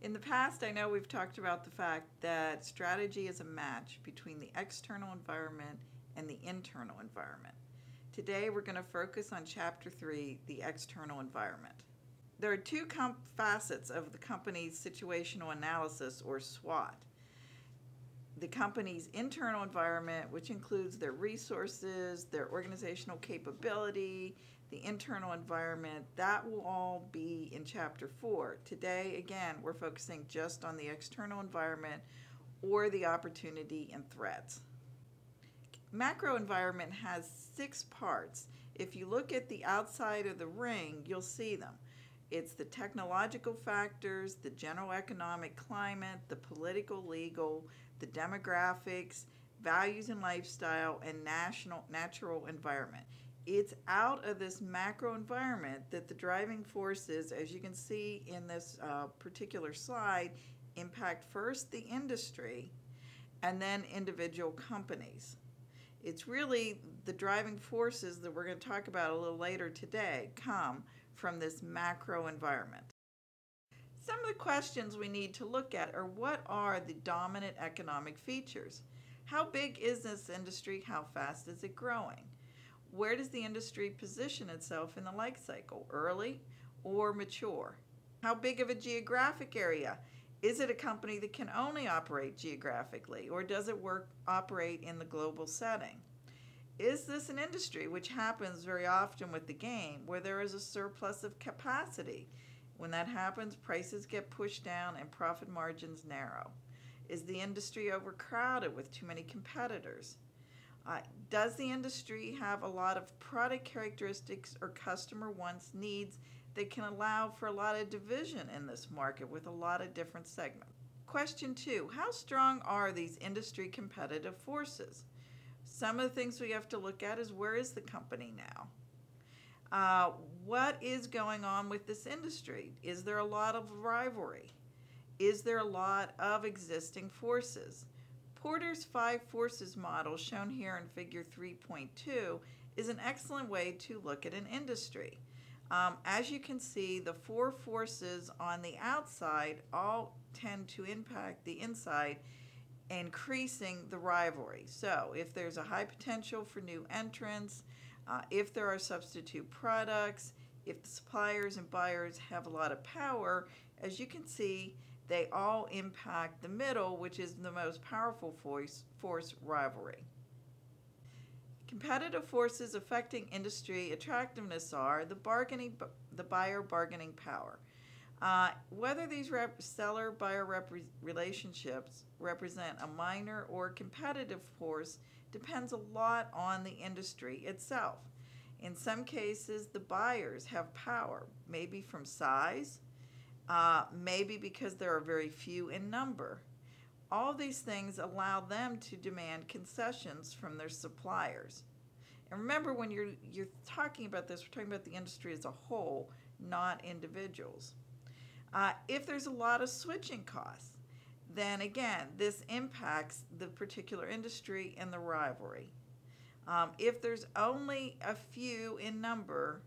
In the past, I know we've talked about the fact that strategy is a match between the external environment and the internal environment. Today, we're going to focus on Chapter 3, the external environment. There are two facets of the company's situational analysis, or SWOT. The company's internal environment, which includes their resources, their organizational capability, the internal environment, that will all be in Chapter 4. Today, again, we're focusing just on the external environment or the opportunity and threats. Macro environment has 6 parts. If you look at the outside of the ring, you'll see them. It's the technological factors, the general economic climate, the political, legal, the demographics, values and lifestyle, and natural environment. It's out of this macro environment that the driving forces, as you can see in this particular slide, impact first the industry and then individual companies. It's really the driving forces that we're going to talk about a little later today come from this macro environment. Some of the questions we need to look at are, what are the dominant economic features? How big is this industry? How fast is it growing? Where does the industry position itself in the life cycle, early or mature? How big of a geographic area? Is it a company that can only operate geographically, or does it operate in the global setting? Is this an industry, which happens very often with the game, where there is a surplus of capacity? When that happens, prices get pushed down and profit margins narrow. Is the industry overcrowded with too many competitors? Does the industry have a lot of product characteristics or customer wants, needs that can allow for a lot of division in this market with a lot of different segments? Question 2, how strong are these industry competitive forces? Some of the things we have to look at is, where is the company now? What is going on with this industry? Is there a lot of rivalry? Is there a lot of existing forces? Porter's 5 forces model, shown here in figure 3.2, is an excellent way to look at an industry. As you can see, the 4 forces on the outside all tend to impact the inside, increasing the rivalry. So if there's a high potential for new entrants, if there are substitute products, if the suppliers and buyers have a lot of power, as you can see, they all impact the middle, which is the most powerful force, rivalry. Competitive forces affecting industry attractiveness are the buyer bargaining power. Whether these seller-buyer relationships represent a minor or competitive force depends a lot on the industry itself. In some cases, the buyers have power, maybe from size, maybe because there are very few in number. All these things allow them to demand concessions from their suppliers. And remember, when you're talking about this, we're talking about the industry as a whole, not individuals. If there's a lot of switching costs, then again, this impacts the particular industry and the rivalry. If there's only a few in number,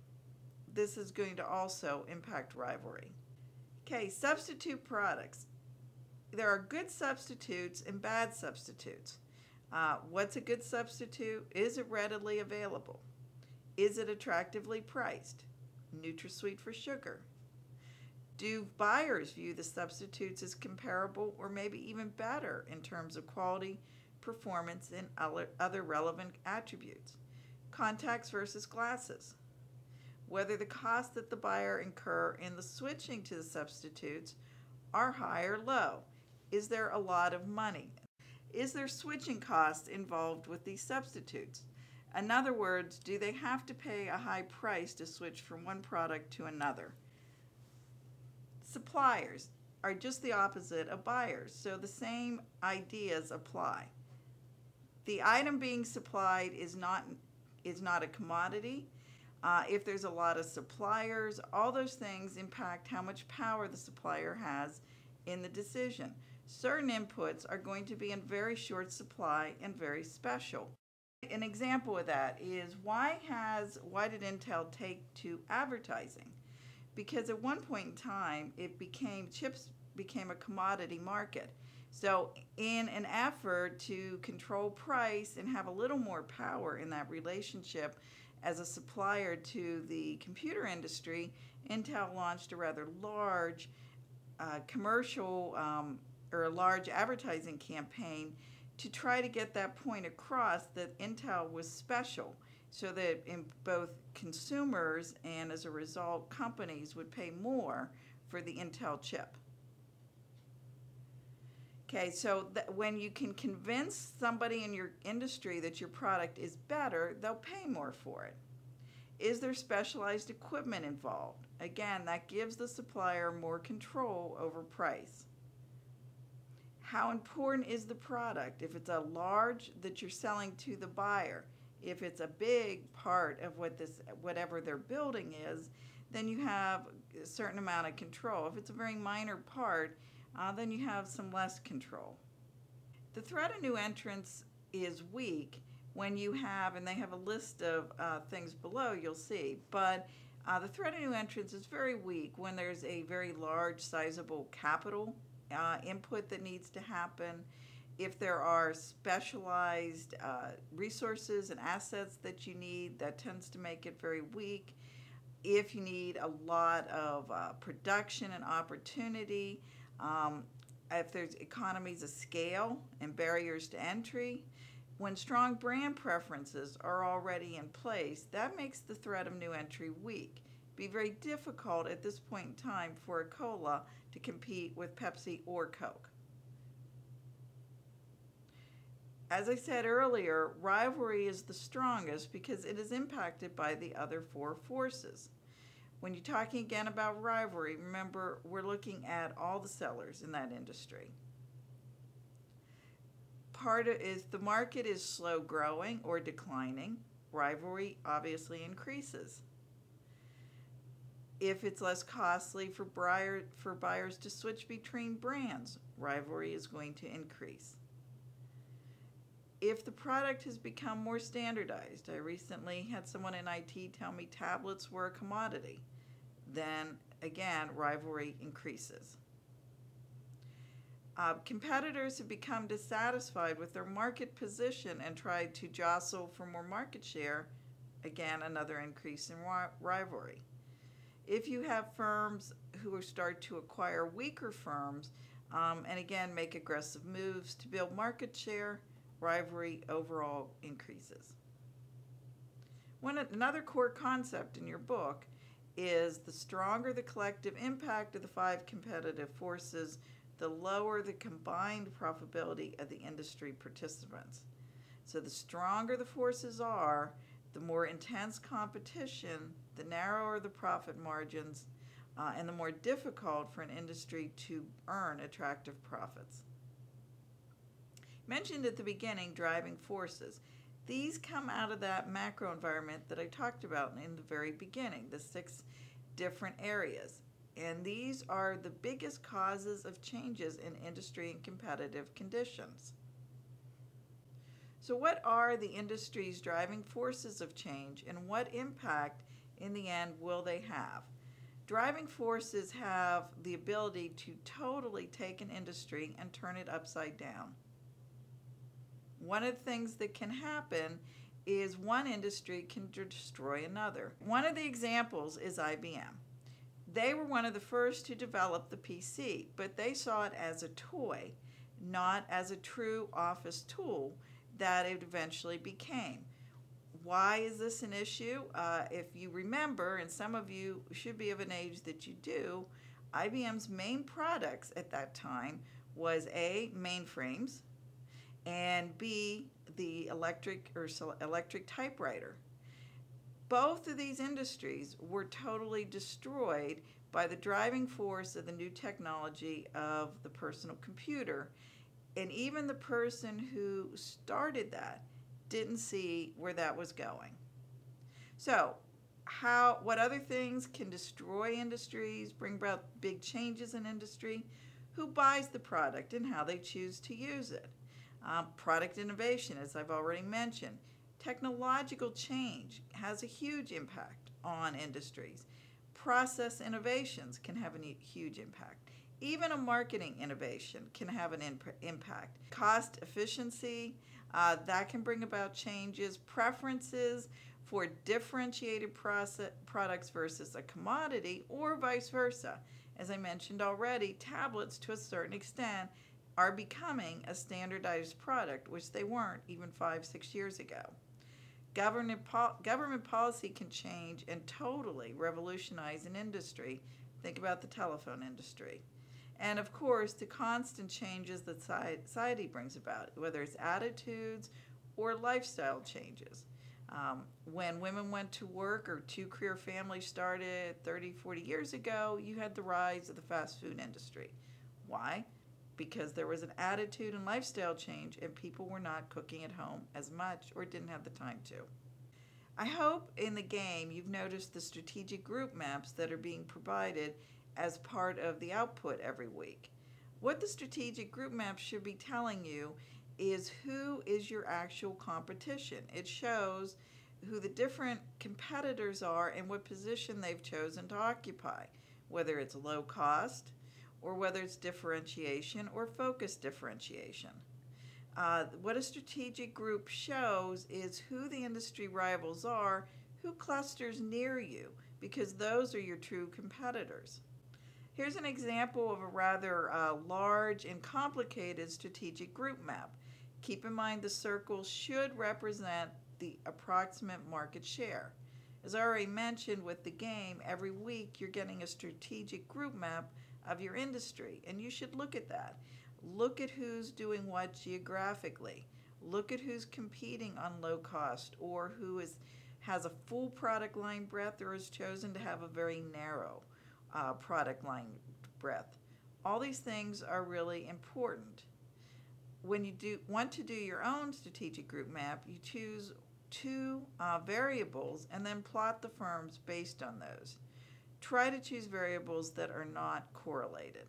this is going to also impact rivalry. Okay, substitute products. There are good substitutes and bad substitutes. What's a good substitute? Is it readily available? Is it attractively priced? NutraSweet for sugar. Do buyers view the substitutes as comparable or maybe even better in terms of quality, performance, and other relevant attributes? Contacts versus glasses. Whether the costs that the buyer incur in the switching to the substitutes are high or low. Is there a lot of money? Is there switching costs involved with these substitutes? In other words, do they have to pay a high price to switch from one product to another? Suppliers are just the opposite of buyers, so the same ideas apply. The item being supplied is not a commodity. If there's a lot of suppliers, all those things impact how much power the supplier has in the decision. Certain inputs are going to be in very short supply and very special. An example of that is, why did Intel take to advertising? Because at one point in time, chips became a commodity market. So in an effort to control price and have a little more power in that relationship as a supplier to the computer industry, Intel launched a rather large commercial or a large advertising campaign to try to get that point across that Intel was special, so that in both consumers and as a result companies would pay more for the Intel chip. Okay, so when you can convince somebody in your industry that your product is better, they'll pay more for it. Is there specialized equipment involved? Again, that gives the supplier more control over price. How important is the product? If it's a large that you're selling to the buyer, if it's a big part of whatever they're building is, then you have a certain amount of control. If it's a very minor part, then you have some less control. The threat of new entrants is weak when you have, and they have a list of things below you'll see, but the threat of new entrants is very weak when there's a very large, sizable capital input that needs to happen. If there are specialized resources and assets that you need, that tends to make it very weak. If you need a lot of production and opportunity, if there's economies of scale and barriers to entry, when strong brand preferences are already in place, that makes the threat of new entry weak. It'd be very difficult at this point in time for a cola to compete with Pepsi or Coke. As I said earlier, rivalry is the strongest because it is impacted by the other four forces. When you're talking again about rivalry, remember we're looking at all the sellers in that industry. Part is the market is slow growing or declining, rivalry obviously increases. If it's less costly for buyers to switch between brands, rivalry is going to increase. If the product has become more standardized, I recently had someone in IT tell me tablets were a commodity, then again, rivalry increases. Competitors have become dissatisfied with their market position and tried to jostle for more market share, again, another increase in rivalry. If you have firms who start to acquire weaker firms and again make aggressive moves to build market share, rivalry overall increases. Another core concept in your book is the stronger the collective impact of the five competitive forces, the lower the combined profitability of the industry participants. So the stronger the forces are, the more intense competition, the narrower the profit margins, and the more difficult for an industry to earn attractive profits. Mentioned at the beginning, driving forces. These come out of that macro environment that I talked about in the very beginning, the 6 different areas. And these are the biggest causes of changes in industry and competitive conditions. So what are the industry's driving forces of change, and what impact in the end will they have? Driving forces have the ability to totally take an industry and turn it upside down. One of the things that can happen is one industry can destroy another. One of the examples is IBM. They were one of the first to develop the PC, but they saw it as a toy, not as a true office tool that it eventually became. Why is this an issue? If you remember, and some of you should be of an age that you do, IBM's main products at that time was A, mainframes, and B, the electric typewriter. Both of these industries were totally destroyed by the driving force of the new technology of the personal computer. And even the person who started that didn't see where that was going. So, what other things can destroy industries, bring about big changes in industry? Who buys the product and how they choose to use it? Product innovation, as I've already mentioned. Technological change has a huge impact on industries. Process innovations can have a huge impact. Even a marketing innovation can have an impact. Cost efficiency, that can bring about changes. Preferences for differentiated products versus a commodity, or vice versa. As I mentioned already, tablets to a certain extent are becoming a standardized product, which they weren't even 5-6 years ago. Government policy can change and totally revolutionize an industry. Think about the telephone industry. And of course, the constant changes that society brings about, whether it's attitudes or lifestyle changes. When women went to work or two-career families started 30, 40 years ago, you had the rise of the fast food industry. Why? Because there was an attitude and lifestyle change, and people were not cooking at home as much or didn't have the time to. I hope in the game you've noticed the strategic group maps that are being provided as part of the output every week. What the strategic group map should be telling you is who is your actual competition. It shows who the different competitors are and what position they've chosen to occupy, whether it's low cost or whether it's differentiation or focus differentiation. What a strategic group shows is who the industry rivals are, who clusters near you, because those are your true competitors. Here's an example of a rather large and complicated strategic group map. Keep in mind the circles should represent the approximate market share. As I already mentioned with the game, every week you're getting a strategic group map of your industry, and you should look at that. Look at who's doing what geographically. Look at who's competing on low cost, or who has a full product line breadth or has chosen to have a very narrow product line breadth. All these things are really important. When you want to do your own strategic group map, you choose two variables and then plot the firms based on those. Try to choose variables that are not correlated.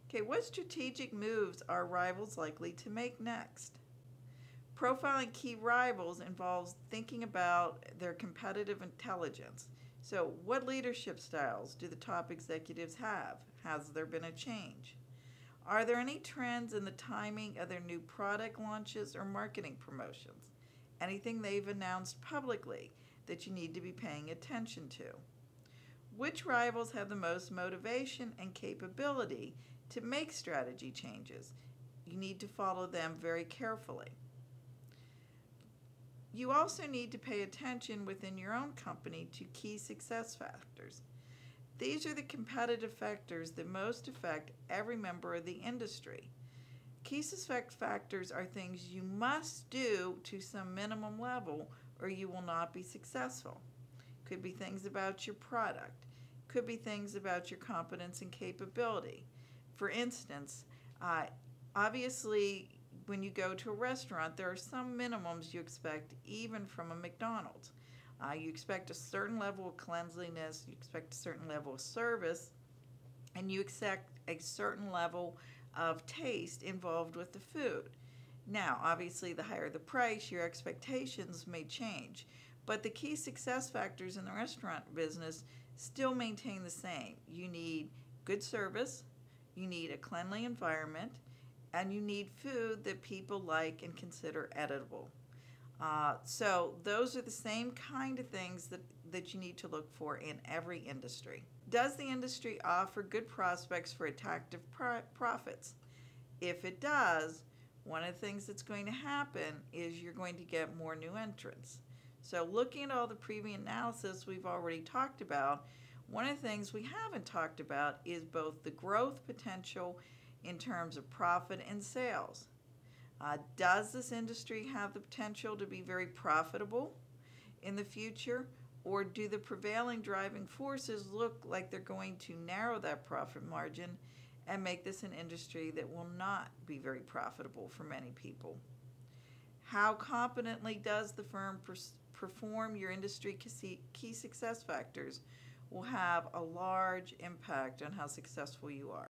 Okay, what strategic moves are rivals likely to make next? Profiling key rivals involves thinking about their competitive intelligence. So, what leadership styles do the top executives have? Has there been a change? Are there any trends in the timing of their new product launches or marketing promotions? Anything they've announced publicly that you need to be paying attention to? Which rivals have the most motivation and capability to make strategy changes? You need to follow them very carefully. You also need to pay attention within your own company to key success factors. These are the competitive factors that most affect every member of the industry. Key success factors are things you must do to some minimum level or you will not be successful. Could be things about your product. Could be things about your competence and capability. For instance, obviously, when you go to a restaurant, there are some minimums you expect even from a McDonald's. You expect a certain level of cleanliness, you expect a certain level of service, and you expect a certain level of taste involved with the food. Now, obviously, the higher the price, your expectations may change, but the key success factors in the restaurant business still maintain the same. You need good service, you need a cleanly environment, and you need food that people like and consider edible. So those are the same kind of things that you need to look for in every industry. Does the industry offer good prospects for attractive profits? If it does, one of the things that's going to happen is you're going to get more new entrants. So looking at all the previous analysis we've already talked about, one of the things we haven't talked about is both the growth potential in terms of profit and sales. Does this industry have the potential to be very profitable in the future, or do the prevailing driving forces look like they're going to narrow that profit margin and make this an industry that will not be very profitable for many people? How competently does the firm perform your industry key success factors will have a large impact on how successful you are.